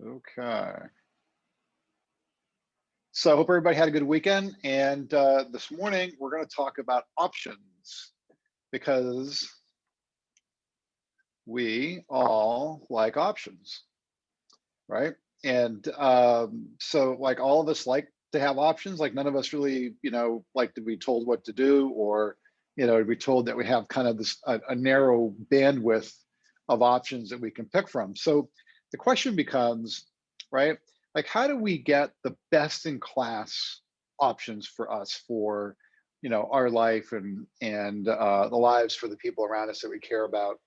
Okay. So I hope everybody had a good weekend. And this morning we're going to talk about options because we all like options, right? And so, like, all of us like to have options. Like, none of us really, like to be told what to do, or to be told that we have kind of this a narrow bandwidth of options that we can pick from. So the question becomes, right? Like, how do we get the best in class options for us for our life and the lives for the people around us that we care about?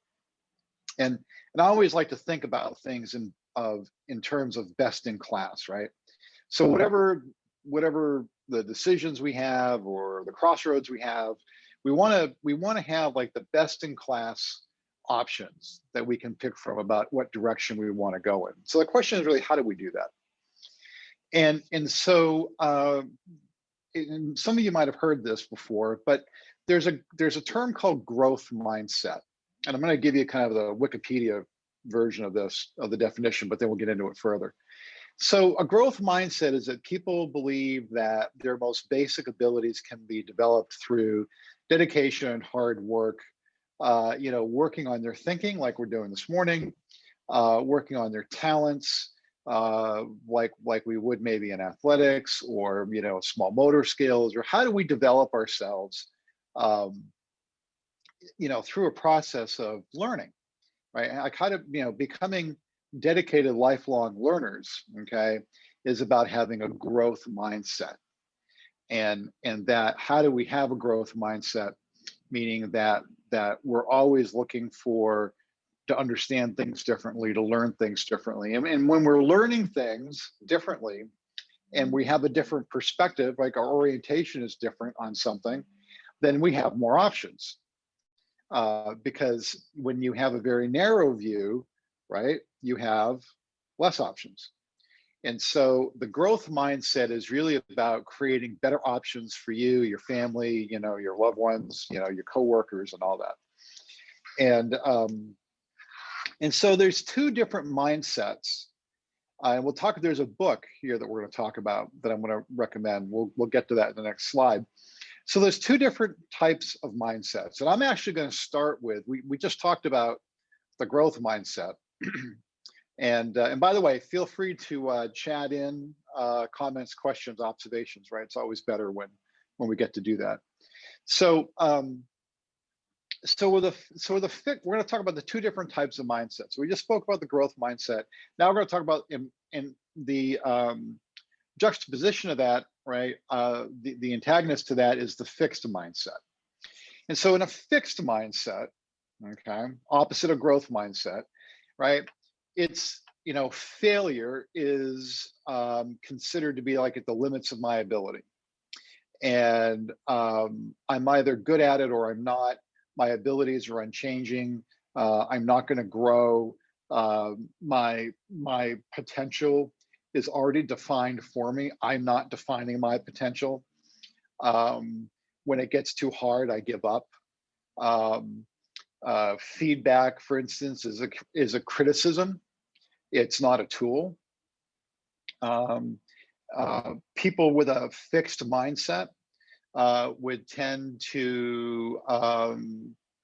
And I always like to think about things in terms of best in class, right? So whatever the decisions we have or the crossroads we have, we want to have like the best in class options that we can pick from about what direction we want to go in. So the question is really, how do we do that? And some of you might have heard this before, but there's a term called growth mindset. And I'm going to give you kind of the Wikipedia version of this, of the definition, but then we'll get into it further. So a growth mindset is that people believe that their most basic abilities can be developed through dedication and hard work, working on their thinking like we're doing this morning, working on their talents, like we would maybe in athletics, or small motor skills, or how do we develop ourselves um, through a process of learning, right? I kind of, becoming dedicated lifelong learners, okay, is about having a growth mindset. And that, how do we have a growth mindset? Meaning that we're always looking to understand things differently, to learn things differently. And when we're learning things differently and we have a different perspective, like our orientation is different on something, then we have more options. Because when you have a very narrow view, right, you have less options. And so the growth mindset is really about creating better options for you, your family, your loved ones, your coworkers, and all that. And so there's two different mindsets. And we'll talk. There's a book here that we're going to talk about that I'm going to recommend. We'll get to that in the next slide. So there's two different types of mindsets, and I'm actually going to start with. We just talked about the growth mindset, and by the way, feel free to chat in comments, questions, observations. Right, it's always better when we get to do that. So we're going to talk about the two different types of mindsets. We just spoke about the growth mindset. Now we're going to talk about in the juxtaposition of that, right? The antagonist to that is the fixed mindset. And so in a fixed mindset, okay, opposite of growth mindset, right? It's, failure is considered to be like at the limits of my ability. And I'm either good at it or I'm not. My abilities are unchanging. I'm not going to grow. My potential is already defined for me. I'm not defining my potential. When it gets too hard, I give up. Feedback, for instance, is a criticism. It's not a tool. People with a fixed mindset would tend to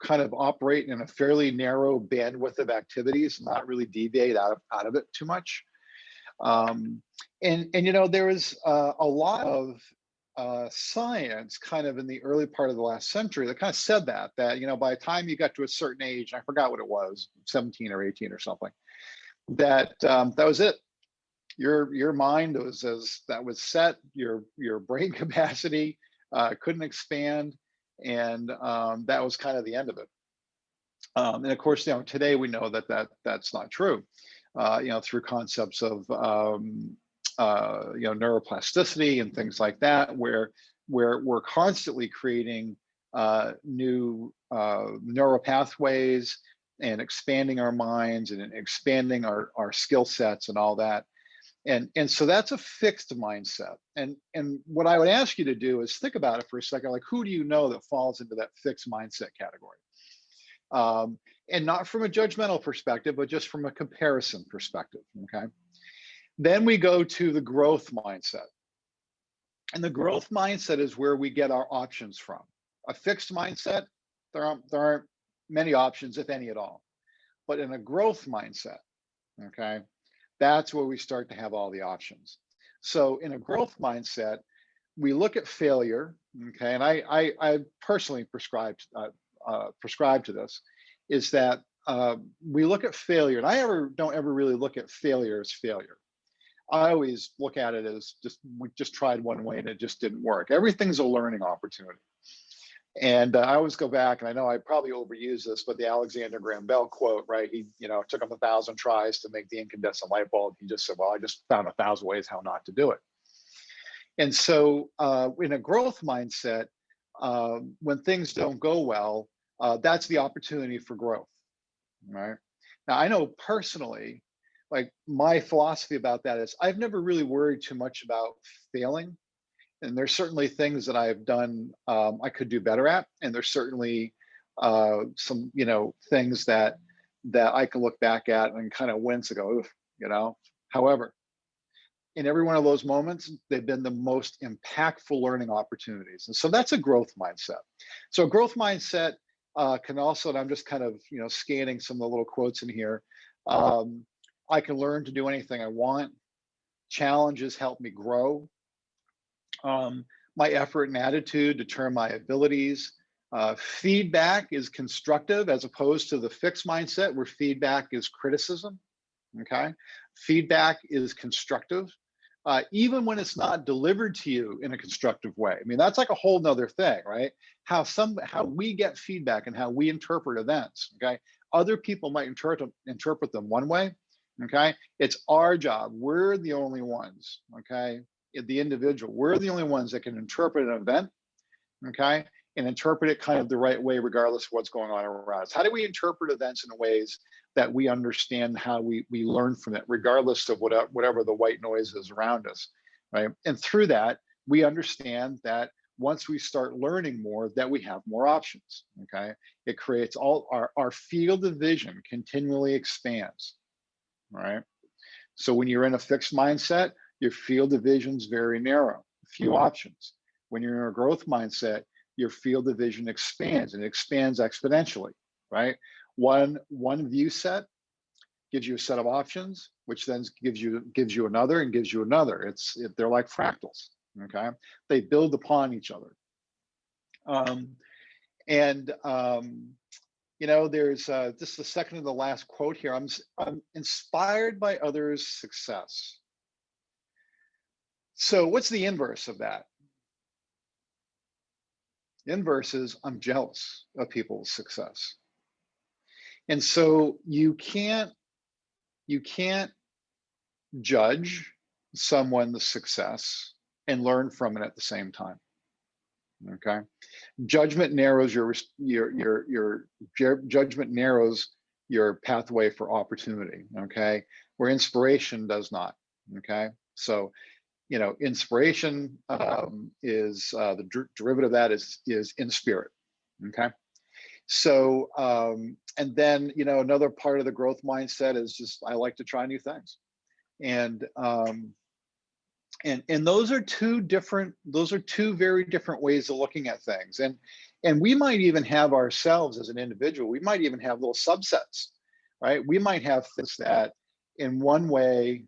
kind of operate in a fairly narrow bandwidth of activities, not really deviate out of it too much. And there was a lot of science kind of in the early part of the last century that kind of said that by the time you got to a certain age, I forgot what it was, 17 or 18 or something, that was it. Your mind was set. Your brain capacity couldn't expand, and that was kind of the end of it. And of course, today we know that's not true. Through concepts of neuroplasticity and things like that, where we're constantly creating new neural pathways and expanding our minds and expanding our skill sets and all that. And so that's a fixed mindset. And what I would ask you to do is think about it for a second, like, who do you know that falls into that fixed mindset category? And not from a judgmental perspective, but just from a comparison perspective, okay? Then we go to the growth mindset. And the growth mindset is where we get our options from. A fixed mindset, there aren't many options, if any at all. But in a growth mindset, okay, that's where we start to have all the options. So in a growth mindset, we look at failure, okay, and I personally prescribe to this, is that we look at failure, and don't ever really look at failure as failure. I always look at it as we just tried one way and it just didn't work. Everything's a learning opportunity. And I always go back, and I know I probably overuse this, but the Alexander Graham Bell quote, right? He, it took him 1,000 tries to make the incandescent light bulb. He just said, well, I just found 1,000 ways how not to do it. And so in a growth mindset, when things don't go well, that's the opportunity for growth, right? Now, I know personally, like my philosophy about that is I've never really worried too much about failing. And there's certainly things that I've done I could do better at, and there's certainly some things that I can look back at and kind of wince and go, However, in every one of those moments, they've been the most impactful learning opportunities, and so that's a growth mindset. So a growth mindset can also, and I'm just kind of scanning some of the little quotes in here. I can learn to do anything I want. Challenges help me grow. My effort and attitude determine my abilities. Feedback is constructive as opposed to the fixed mindset where feedback is criticism. Okay, feedback is constructive, even when it's not delivered to you in a constructive way. I mean, that's like a whole nother thing, right? How we get feedback and how we interpret events. Okay, other people might interpret them one way. Okay, it's our job. We're the only ones. Okay, the individual, we're the only ones that can interpret an event, okay, and interpret it kind of the right way, regardless of what's going on around us. How do we interpret events in ways that we understand how we learn from it, regardless of whatever the white noise is around us, right? And through that, we understand that once we start learning more, that we have more options, okay? It creates our field of vision continually expands, right? So when you're in a fixed mindset, your field of vision is very narrow, few options. When you're in a growth mindset, your field of vision expands, and it expands exponentially, right? One view set gives you a set of options, which then gives you another and gives you another. They're like fractals, okay? They build upon each other. There's this is the second to the last quote here. I'm inspired by others' success. So what's the inverse of that? The inverse is I'm jealous of people's success. And so you can't judge someone's success and learn from it at the same time. Okay, judgment narrows your judgment narrows your pathway for opportunity. Okay, where inspiration does not. Okay, so inspiration is the derivative of that is in spirit. Okay, so and then another part of the growth mindset is just I like to try new things, and those are two very different ways of looking at things, and we might even have ourselves as an individual, we might even have little subsets, right? We might have things that in one way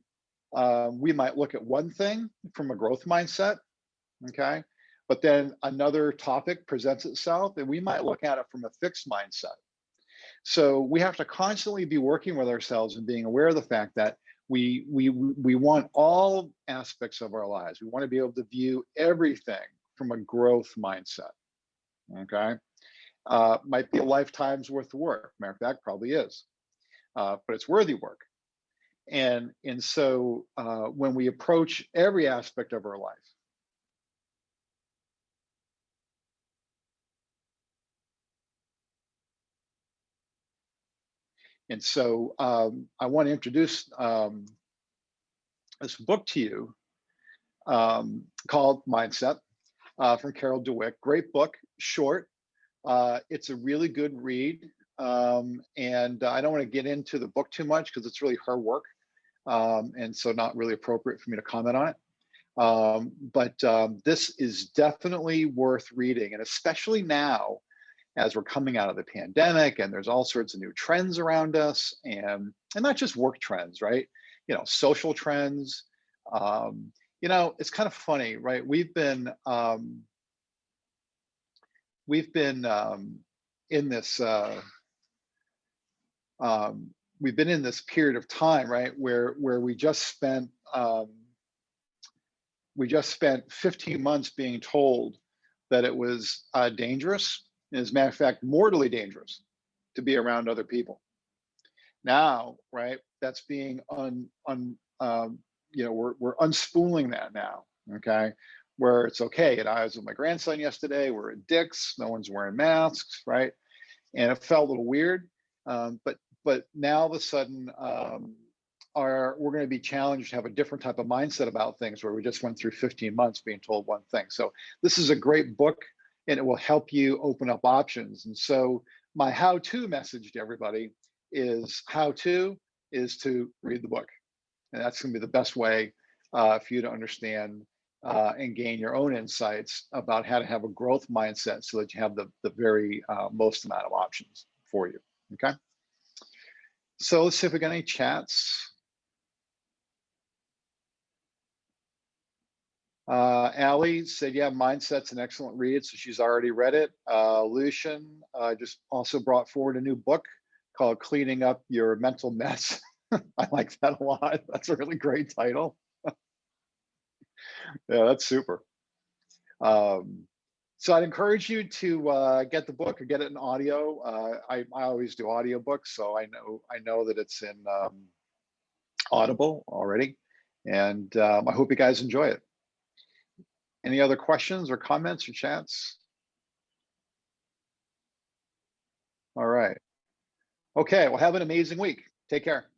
we might look at one thing from a growth mindset, okay, but then another topic presents itself and we might look at it from a fixed mindset. So we have to constantly be working with ourselves and being aware of the fact that we want all aspects of our lives. We want to be able to view everything from a growth mindset. Okay, might be a lifetime's worth of work. Matter of fact, probably is, but it's worthy work. And so when we approach every aspect of our life, and so I want to introduce this book to you called Mindset from Carol Dweck. Great book, short. It's a really good read. And I don't want to get into the book too much because it's really her work. and so not really appropriate for me to comment on it. But this is definitely worth reading, and especially now as we're coming out of the pandemic and there's all sorts of new trends around us, and not just work trends, right? Social trends. It's kind of funny, right? In this we've been in this period of time, right, where we just spent 15 months being told that it was dangerous, and as a matter of fact, mortally dangerous to be around other people. Now, right, that's being we're unspooling that now, okay, where it's okay. And I was with my grandson yesterday. We're at Dick's. No one's wearing masks, right? And it felt a little weird, but now all of a sudden, we're going to be challenged to have a different type of mindset about things, where we just went through 15 months being told one thing. So this is a great book, and it will help you open up options. And so my how-to message to everybody is to read the book. And that's going to be the best way for you to understand and gain your own insights about how to have a growth mindset, so that you have the very most amount of options for you. Okay. So let's see if we got any chats. Allie said, yeah, Mindset's an excellent read. So she's already read it. Lucian just also brought forward a new book called Cleaning Up Your Mental Mess. I like that a lot. That's a really great title. Yeah, that's super. So I'd encourage you to get the book or get it in audio. I always do audiobooks, so I know that it's in Audible already. And I hope you guys enjoy it. Any other questions or comments or chats? All right. Okay, well, have an amazing week. Take care.